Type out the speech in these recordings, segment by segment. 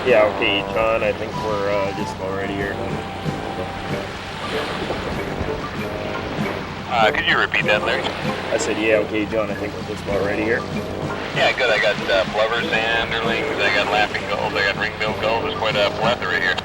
Yeah, okay, John, I think we're just about ready here. Could you repeat that, Larry? I said, yeah, okay, John, I think we're just about ready here. Yeah, good. I got plovers, sanderlings, I got laughing gulls, I got ring-billed gulls. There's quite a plethora here.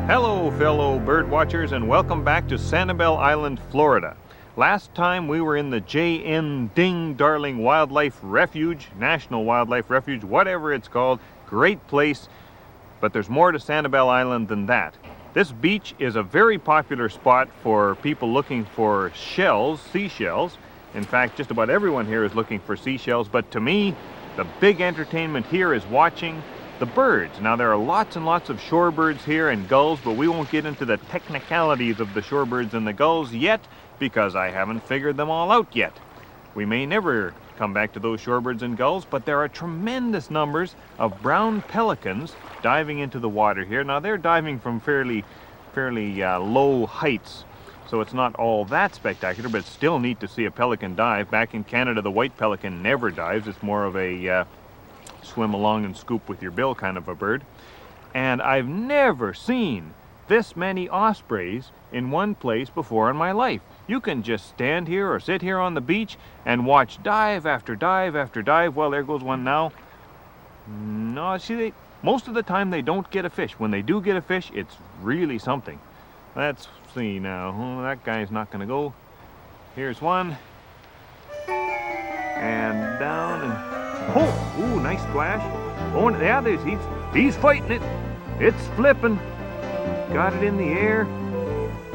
Hello, fellow bird watchers, and welcome back to Sanibel Island, Florida. Last time we were in the J.N. Ding Darling Wildlife Refuge, National Wildlife Refuge, whatever it's called. Great place, but there's more to Sanibel Island than that. This beach is a very popular spot for people looking for shells, seashells. In fact, just about everyone here is looking for seashells, but to me, the big entertainment here is watching the birds. Now, there are lots and lots of shorebirds here and gulls, but we won't get into the technicalities of the shorebirds and the gulls yet because I haven't figured them all out yet. We may never come back to those shorebirds and gulls, but there are tremendous numbers of brown pelicans diving into the water here. Now, they're diving from fairly low heights, so it's not all that spectacular, but it's still neat to see a pelican dive. Back in Canada, the white pelican never dives. It's more of a swim along and scoop with your bill kind of a bird. And I've never seen this many ospreys in one place before in my life. You can just stand here or sit here on the beach and watch dive after dive after dive. Well, there goes one now. No, see, most of the time they don't get a fish. When they do get a fish, it's really something. Let's see now. Oh, that guy's not going to go. Here's one. And down and oh, ooh, nice splash. Oh, yeah, he's fighting it. It's flipping. Got it in the air.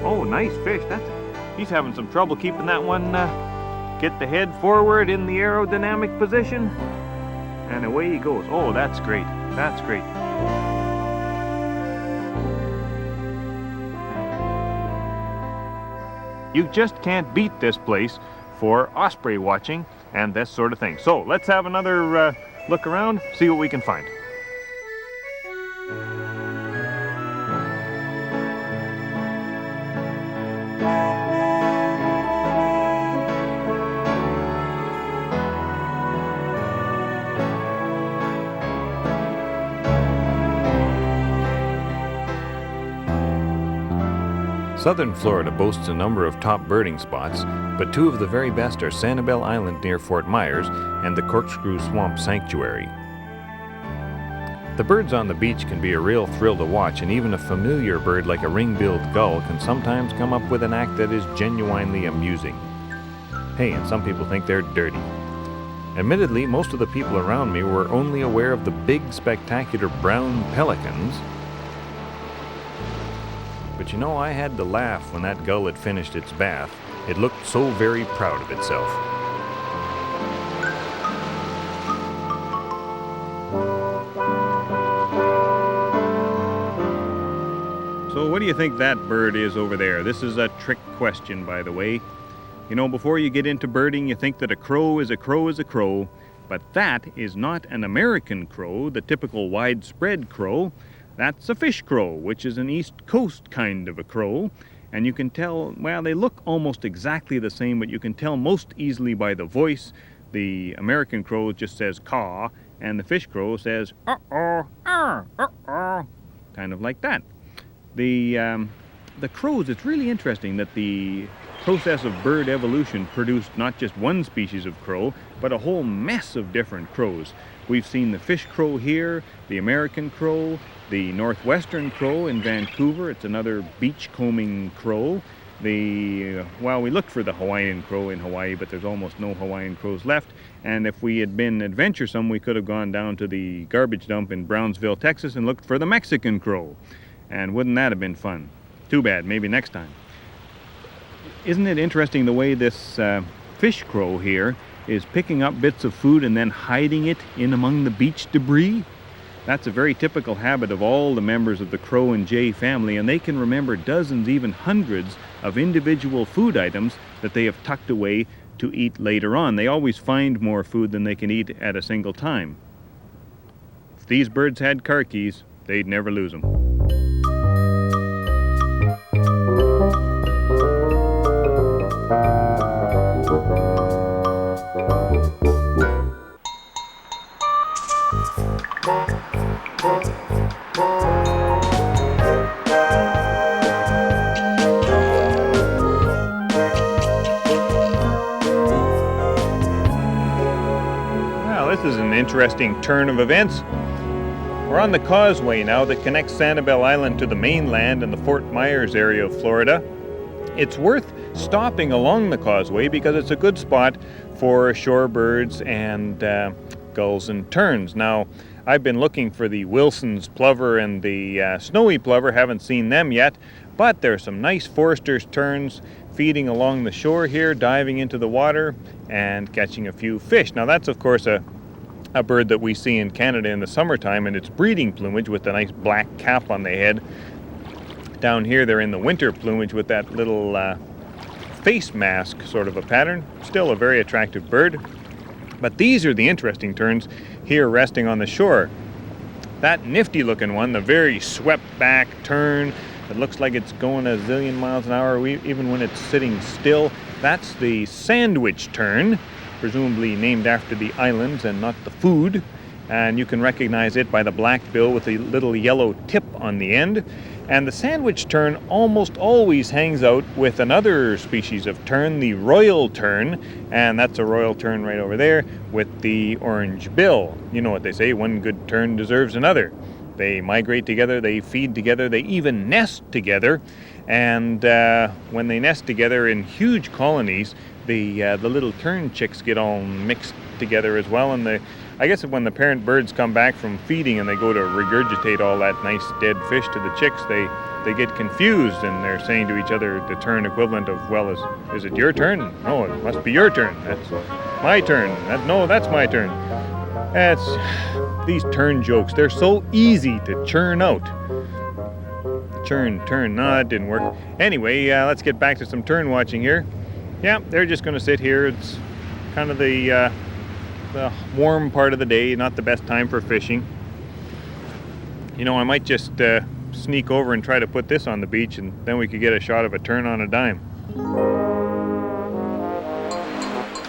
Oh, nice fish. He's having some trouble keeping that one. Get the head forward in the aerodynamic position. And away he goes. Oh, that's great. That's great. You just can't beat this place for osprey watching and this sort of thing. So let's have another look around, see what we can find. Southern Florida boasts a number of top birding spots, but two of the very best are Sanibel Island near Fort Myers and the Corkscrew Swamp Sanctuary. The birds on the beach can be a real thrill to watch, and even a familiar bird like a ring-billed gull can sometimes come up with an act that is genuinely amusing. Hey, and some people think they're dirty. Admittedly, most of the people around me were only aware of the big, spectacular brown pelicans. But you know, I had to laugh when that gull had finished its bath. It looked so very proud of itself. So what do you think that bird is over there? This is a trick question, by the way. You know, before you get into birding, you think that a crow is a crow is a crow, but that is not an American crow, the typical widespread crow. That's a fish crow, which is an East Coast kind of a crow. And you can tell, well, they look almost exactly the same, but you can tell most easily by the voice. The American crow just says caw, and the fish crow says uh-oh, uh-oh, kind of like that. The crows, it's really interesting that the process of bird evolution produced not just one species of crow, but a whole mess of different crows. We've seen the fish crow here, the American crow, the northwestern crow in Vancouver. It's another beachcombing crow. Well, we looked for the Hawaiian crow in Hawaii, but there's almost no Hawaiian crows left. And if we had been adventuresome, we could have gone down to the garbage dump in Brownsville, Texas, and looked for the Mexican crow. And wouldn't that have been fun? Too bad, maybe next time. Isn't it interesting the way this fish crow here is picking up bits of food and then hiding it in among the beach debris? That's a very typical habit of all the members of the crow and jay family, and they can remember dozens, even hundreds of individual food items that they have tucked away to eat later on. They always find more food than they can eat at a single time. If these birds had car keys, they'd never lose them. This is an interesting turn of events. We're on the causeway now that connects Sanibel Island to the mainland in the Fort Myers area of Florida. It's worth stopping along the causeway because it's a good spot for shorebirds and gulls and terns. Now, I've been looking for the Wilson's plover and the snowy plover, haven't seen them yet, but there's some nice Forster's terns feeding along the shore here, diving into the water and catching a few fish. Now that's of course a bird that we see in Canada in the summertime in its breeding plumage with the nice black cap on the head. Down here they're in the winter plumage with that little face mask sort of a pattern. Still a very attractive bird. But these are the interesting terns here resting on the shore. That nifty looking one, the very swept back tern that looks like it's going a zillion miles an hour even when it's sitting still, that's the sandwich tern, presumably named after the islands and not the food. And you can recognize it by the black bill with a little yellow tip on the end. And the sandwich tern almost always hangs out with another species of tern, the royal tern, and that's a royal tern right over there with the orange bill. You know what they say, one good tern deserves another. They migrate together, they feed together, they even nest together. And when they nest together in huge colonies, the little tern chicks get all mixed together as well. And I guess when the parent birds come back from feeding and they go to regurgitate all that nice dead fish to the chicks, they get confused and they're saying to each other the tern equivalent of, well, is it your turn? No, it must be your turn. That's my turn. No, that's my turn. These tern jokes, they're so easy to churn out. Churn, turn, no, that didn't work. Anyway, let's get back to some tern watching here. Yeah, they're just going to sit here. It's kind of the warm part of the day, not the best time for fishing. You know, I might just sneak over and try to put this on the beach, and then we could get a shot of a tern on a dime.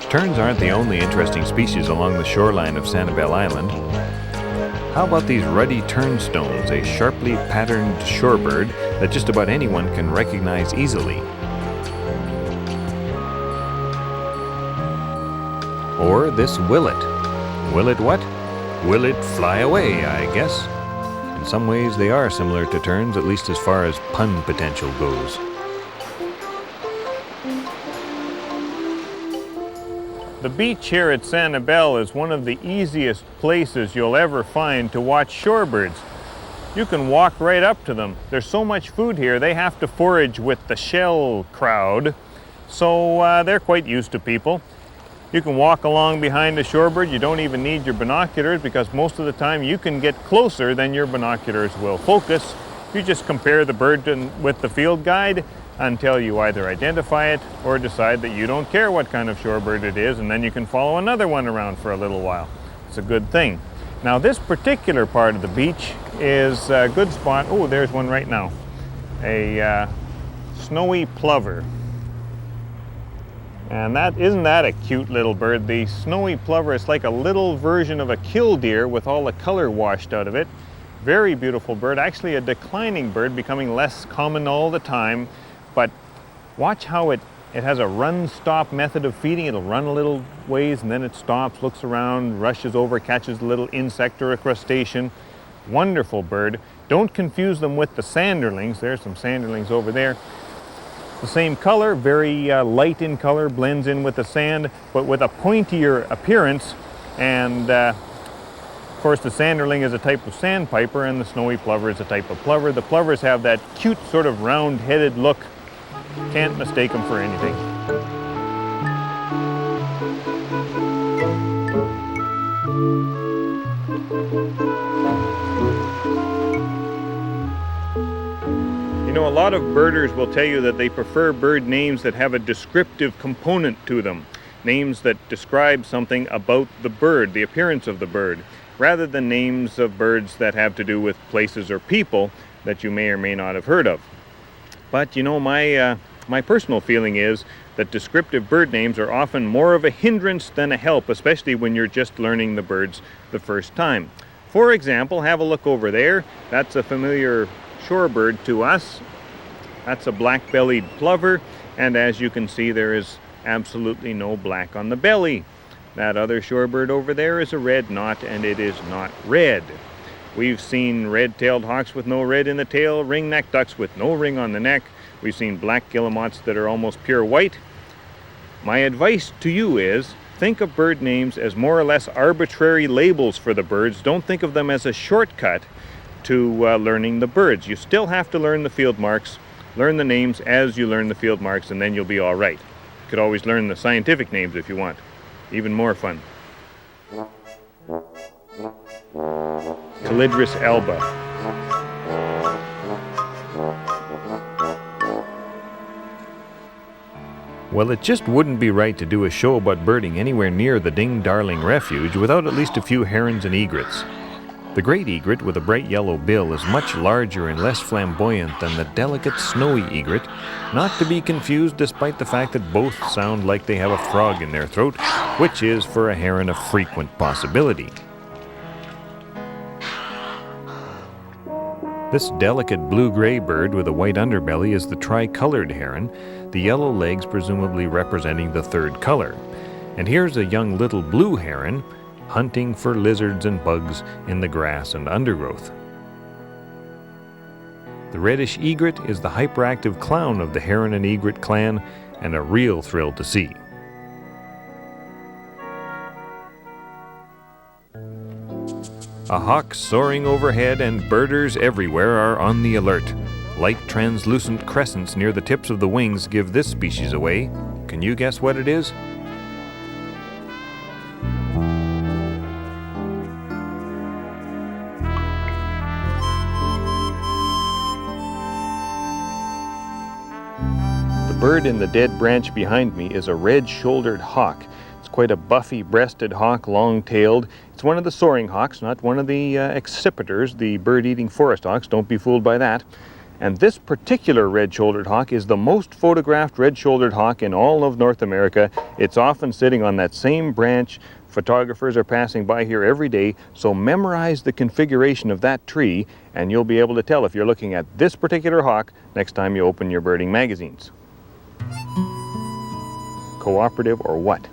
Terns aren't the only interesting species along the shoreline of Sanibel Island. How about these ruddy turnstones, a sharply patterned shorebird that just about anyone can recognize easily? Or this willet. Willet what? Willet fly away, I guess. In some ways they are similar to terns, at least as far as pun potential goes. The beach here at Sanibel is one of the easiest places you'll ever find to watch shorebirds. You can walk right up to them. There's so much food here, they have to forage with the shell crowd, so they're quite used to people. You can walk along behind a shorebird. You don't even need your binoculars because most of the time you can get closer than your binoculars will focus. You just compare the bird with the field guide until you either identify it or decide that you don't care what kind of shorebird it is, and then you can follow another one around for a little while. It's a good thing. Now this particular part of the beach is a good spot. Oh, there's one right now. A snowy plover. And isn't that a cute little bird? The snowy plover is like a little version of a killdeer with all the color washed out of it. Very beautiful bird, actually a declining bird, becoming less common all the time. But watch how it has a run-stop method of feeding. It'll run a little ways and then it stops, looks around, rushes over, catches a little insect or a crustacean. Wonderful bird. Don't confuse them with the sanderlings. There's some sanderlings over there. The same color, very light in color, blends in with the sand, but with a pointier appearance. And of course the sanderling is a type of sandpiper and the snowy plover is a type of plover. The plovers have that cute sort of round-headed look. Can't mistake them for anything. know, a lot of birders will tell you that they prefer bird names that have a descriptive component to them. Names that describe something about the bird, the appearance of the bird, rather than names of birds that have to do with places or people that you may or may not have heard of. But you know, my personal feeling is that descriptive bird names are often more of a hindrance than a help, especially when you're just learning the birds the first time. For example, have a look over there. That's a familiar shorebird to us. That's a black-bellied plover, and as you can see, there is absolutely no black on the belly. That other shorebird over there is a red knot, and it is not red. We've seen red-tailed hawks with no red in the tail, ring-necked ducks with no ring on the neck. We've seen black guillemots that are almost pure white. My advice to you is, think of bird names as more or less arbitrary labels for the birds. Don't think of them as a shortcut to learning the birds. You still have to learn the field marks, learn the names as you learn the field marks, and then you'll be all right. You could always learn the scientific names if you want. Even more fun. Calidris alba. Well, it just wouldn't be right to do a show about birding anywhere near the Ding Darling Refuge without at least a few herons and egrets. The great egret with a bright yellow bill is much larger and less flamboyant than the delicate snowy egret, not to be confused despite the fact that both sound like they have a frog in their throat, which is for a heron a frequent possibility. This delicate blue-gray bird with a white underbelly is the tricolored heron, the yellow legs presumably representing the third color. And here's a young little blue heron hunting for lizards and bugs in the grass and undergrowth. The reddish egret is the hyperactive clown of the heron and egret clan, and a real thrill to see. A hawk soaring overhead, and birders everywhere are on the alert. Light translucent crescents near the tips of the wings give this species away. Can you guess what it is? The bird in the dead branch behind me is a red-shouldered hawk. It's quite a buffy-breasted hawk, long-tailed. It's one of the soaring hawks, not one of the accipiters, the bird-eating forest hawks. Don't be fooled by that. And this particular red-shouldered hawk is the most photographed red-shouldered hawk in all of North America. It's often sitting on that same branch. Photographers are passing by here every day, so memorize the configuration of that tree, and you'll be able to tell if you're looking at this particular hawk next time you open your birding magazines. Cooperative or what?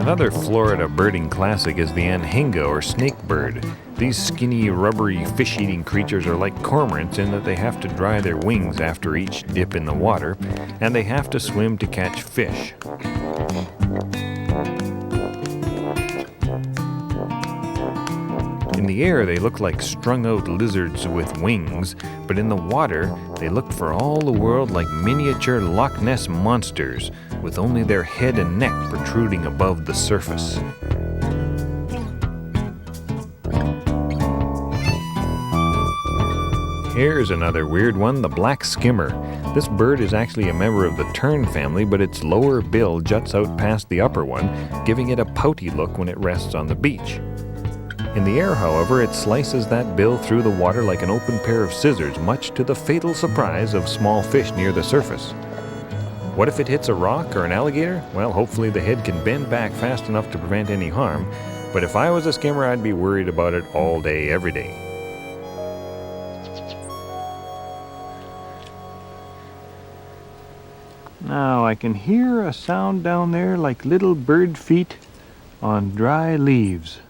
Another Florida birding classic is the anhinga or snake bird. These skinny, rubbery, fish-eating creatures are like cormorants in that they have to dry their wings after each dip in the water, and they have to swim to catch fish. In the air, they look like strung-out lizards with wings, but in the water, they look for all the world like miniature Loch Ness monsters, with only their head and neck protruding above the surface. Here's another weird one, the black skimmer. This bird is actually a member of the tern family, but its lower bill juts out past the upper one, giving it a pouty look when it rests on the beach. In the air, however, it slices that bill through the water like an open pair of scissors, much to the fatal surprise of small fish near the surface. What if it hits a rock or an alligator? Well, hopefully the head can bend back fast enough to prevent any harm, but if I was a skimmer, I'd be worried about it all day, every day. Now I can hear a sound down there like little bird feet on dry leaves.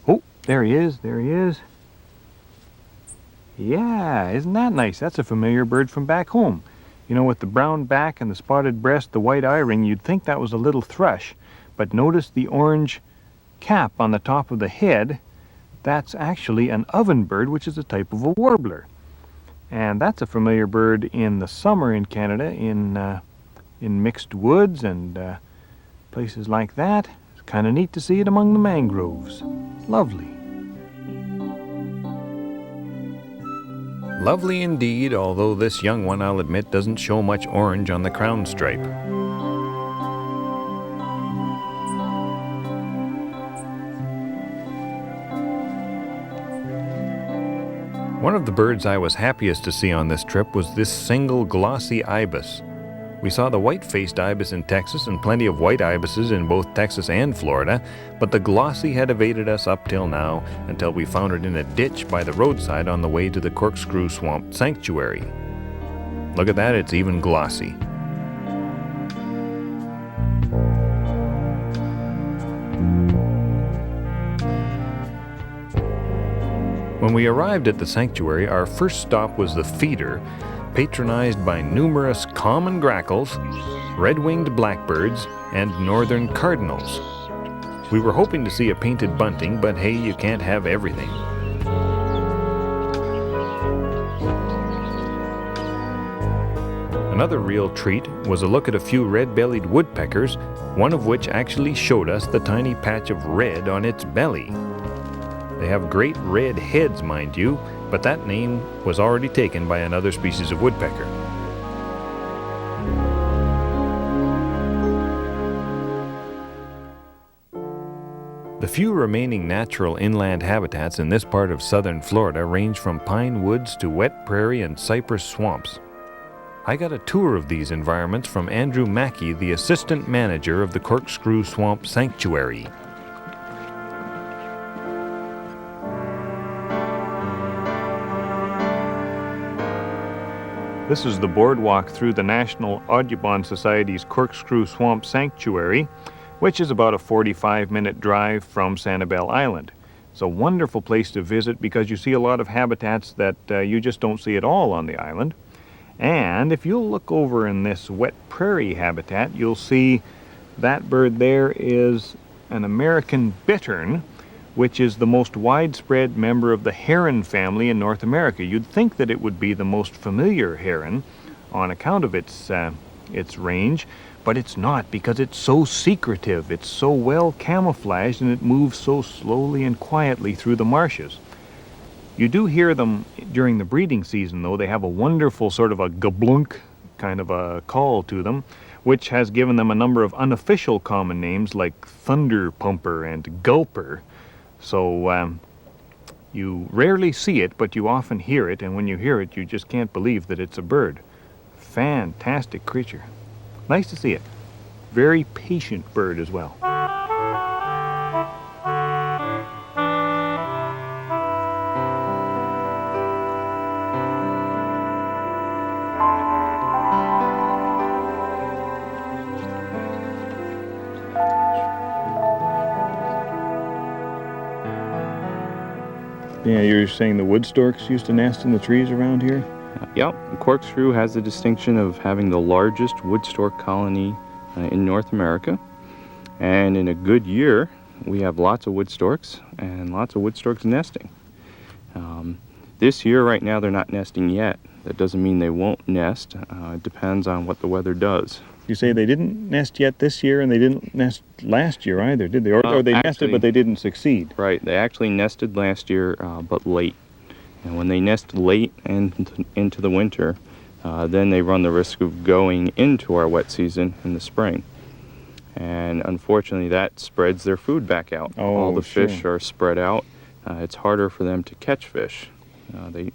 Oh, there he is, there he is. Yeah, isn't that nice? That's a familiar bird from back home. You know, with the brown back and the spotted breast, the white eye ring, you'd think that was a little thrush. But notice the orange cap on the top of the head. That's actually an ovenbird, which is a type of a warbler. And that's a familiar bird in the summer in Canada, in mixed woods and places like that. It's kind of neat to see it among the mangroves. Lovely. Lovely indeed, although this young one, I'll admit, doesn't show much orange on the crown stripe. One of the birds I was happiest to see on this trip was this single glossy ibis. We saw the white-faced ibis in Texas and plenty of white ibises in both Texas and Florida, but the glossy had evaded us up till now, until we found it in a ditch by the roadside on the way to the Corkscrew Swamp Sanctuary. Look at that, it's even glossy. When we arrived at the sanctuary, our first stop was the feeder, patronized by numerous common grackles, red-winged blackbirds, and northern cardinals. We were hoping to see a painted bunting, but hey, you can't have everything. Another real treat was a look at a few red-bellied woodpeckers, one of which actually showed us the tiny patch of red on its belly. They have great red heads, mind you, but that name was already taken by another species of woodpecker. The few remaining natural inland habitats in this part of southern Florida range from pine woods to wet prairie and cypress swamps. I got a tour of these environments from Andrew Mackie, the assistant manager of the Corkscrew Swamp Sanctuary. This is the boardwalk through the National Audubon Society's Corkscrew Swamp Sanctuary, which is about a 45-minute drive from Sanibel Island. It's a wonderful place to visit because you see a lot of habitats that you just don't see at all on the island. And if you'll look over in this wet prairie habitat, you'll see that bird there is an American bittern, which is the most widespread member of the heron family in North America. You'd think that it would be the most familiar heron on account of its range, but it's not, because it's so secretive, it's so well camouflaged, and it moves so slowly and quietly through the marshes. You do hear them during the breeding season, though. They have a wonderful sort of a gablunk kind of a call to them, which has given them a number of unofficial common names like thunder pumper and gulper. So you rarely see it, but you often hear it, and when you hear it, you just can't believe that it's a bird. Fantastic creature. Nice to see it. Very patient bird as well. Yeah, you're saying the wood storks used to nest in the trees around here? Yep, Corkscrew has the distinction of having the largest wood stork colony in North America. And in a good year, we have lots of wood storks and lots of wood storks nesting. This year, right now, they're not nesting yet. That doesn't mean they won't nest. It depends on what the weather does. You say they didn't nest yet this year, and they didn't nest last year either, did they? Or they nested, but they didn't succeed. Right, they actually nested last year, but late. And when they nest late and into the winter, then they run the risk of going into our wet season in the spring. And unfortunately, that spreads their food back out. Oh, all the sure. fish are spread out. It's harder for them to catch fish. They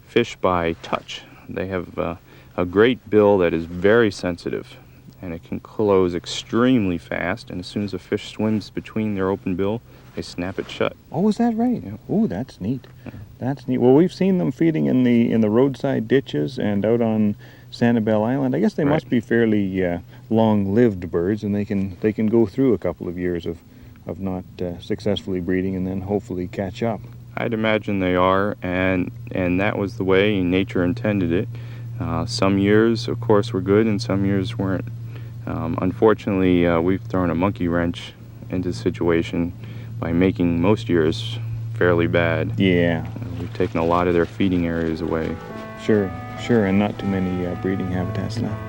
fish by touch. They have a great bill that is very sensitive, and it can close extremely fast, and as soon as a fish swims between their open bill, they snap it shut. Oh, is that right? Yeah. Oh, that's neat. Yeah. That's neat. Well, we've seen them feeding in the roadside ditches and out on Sanibel Island. I guess they must be fairly long-lived birds, and they can go through a couple of years of not successfully breeding and then hopefully catch up. I'd imagine they are, and that was the way nature intended it. Some years, of course, were good, and some years weren't. Unfortunately, we've thrown a monkey wrench into the situation by making most years fairly bad. Yeah. We've taken a lot of their feeding areas away. Sure, and not too many breeding habitats left.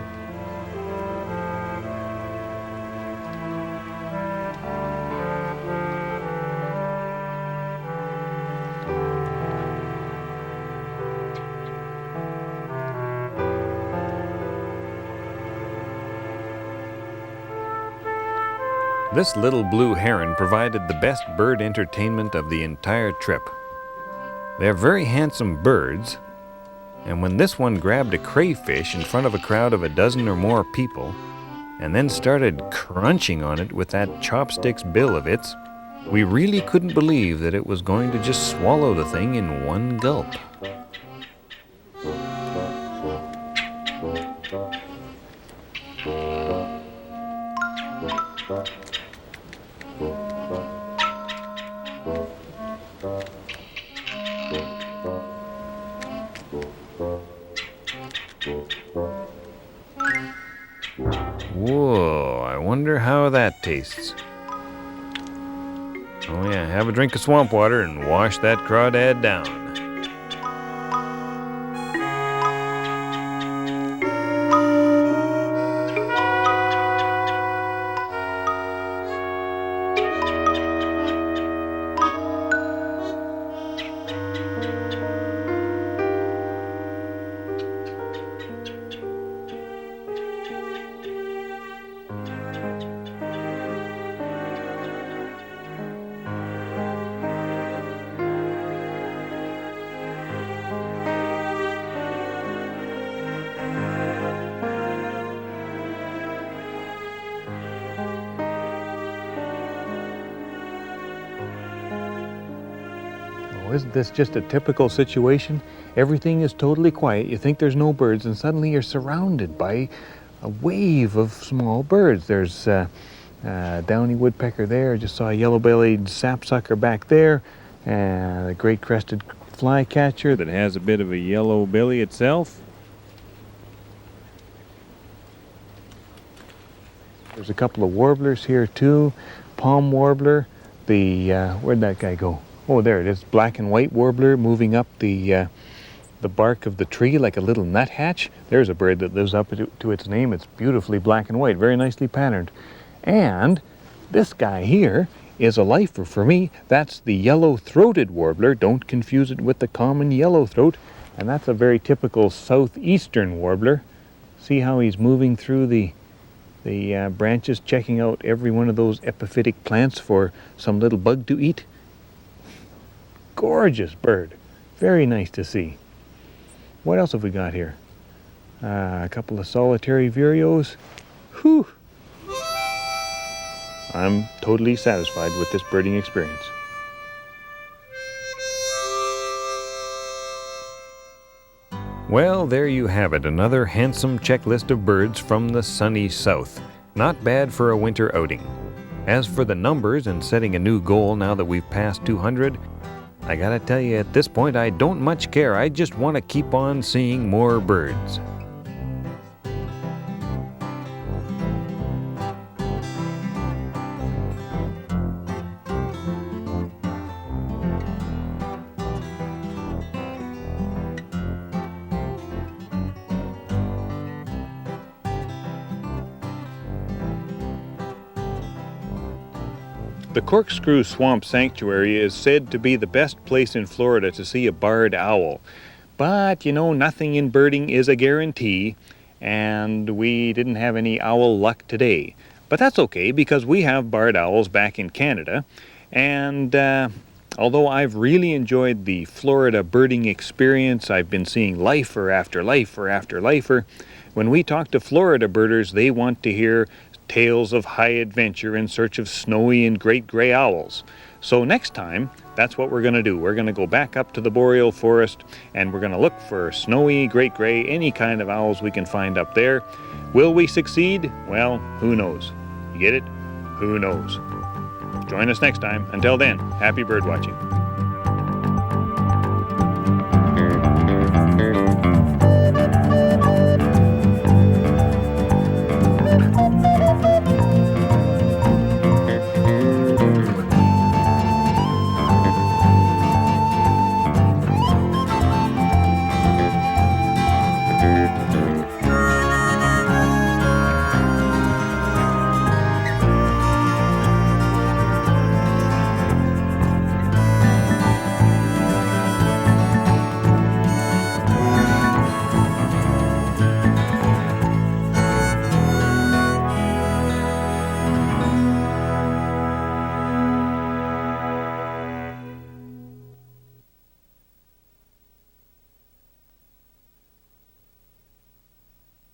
This little blue heron provided the best bird entertainment of the entire trip. They're very handsome birds, and when this one grabbed a crayfish in front of a crowd of a dozen or more people, and then started crunching on it with that chopsticks bill of its, we really couldn't believe that it was going to just swallow the thing in one gulp. Whoa, I wonder how that tastes. Oh yeah, have a drink of swamp water and wash that crawdad down. Isn't this just a typical situation? Everything is totally quiet. You think there's no birds, and suddenly you're surrounded by a wave of small birds. There's downy woodpecker there. I just saw a yellow-bellied sapsucker back there. The great crested flycatcher that has a bit of a yellow belly itself. There's a couple of warblers here too. Palm warbler. Where'd that guy go? Oh, there it is, black and white warbler moving up the bark of the tree like a little nuthatch. There's a bird that lives up to its name. It's beautifully black and white, very nicely patterned. And this guy here is a lifer for me. That's the yellow-throated warbler. Don't confuse it with the common yellow-throat. And that's a very typical southeastern warbler. See how he's moving through the branches, checking out every one of those epiphytic plants for some little bug to eat. Gorgeous bird. Very nice to see. What else have we got here? A couple of solitary vireos. Whew. I'm totally satisfied with this birding experience. Well, there you have it, another handsome checklist of birds from the sunny south. Not bad for a winter outing. As for the numbers and setting a new goal now that we've passed 200, I gotta tell you, at this point, I don't much care. I just want to keep on seeing more birds. The Corkscrew Swamp Sanctuary is said to be the best place in Florida to see a barred owl. But, you know, nothing in birding is a guarantee, and we didn't have any owl luck today. But that's okay, because we have barred owls back in Canada, and although I've really enjoyed the Florida birding experience, I've been seeing lifer after lifer after lifer. When we talk to Florida birders, they want to hear tales of high adventure in search of snowy and great gray owls. So next time, that's what we're going to do. We're going to go back up to the boreal forest, and we're going to look for snowy, great gray, any kind of owls we can find up there. Will we succeed? Well, who knows? You get it? Who knows? Join us next time. Until then, happy bird watching.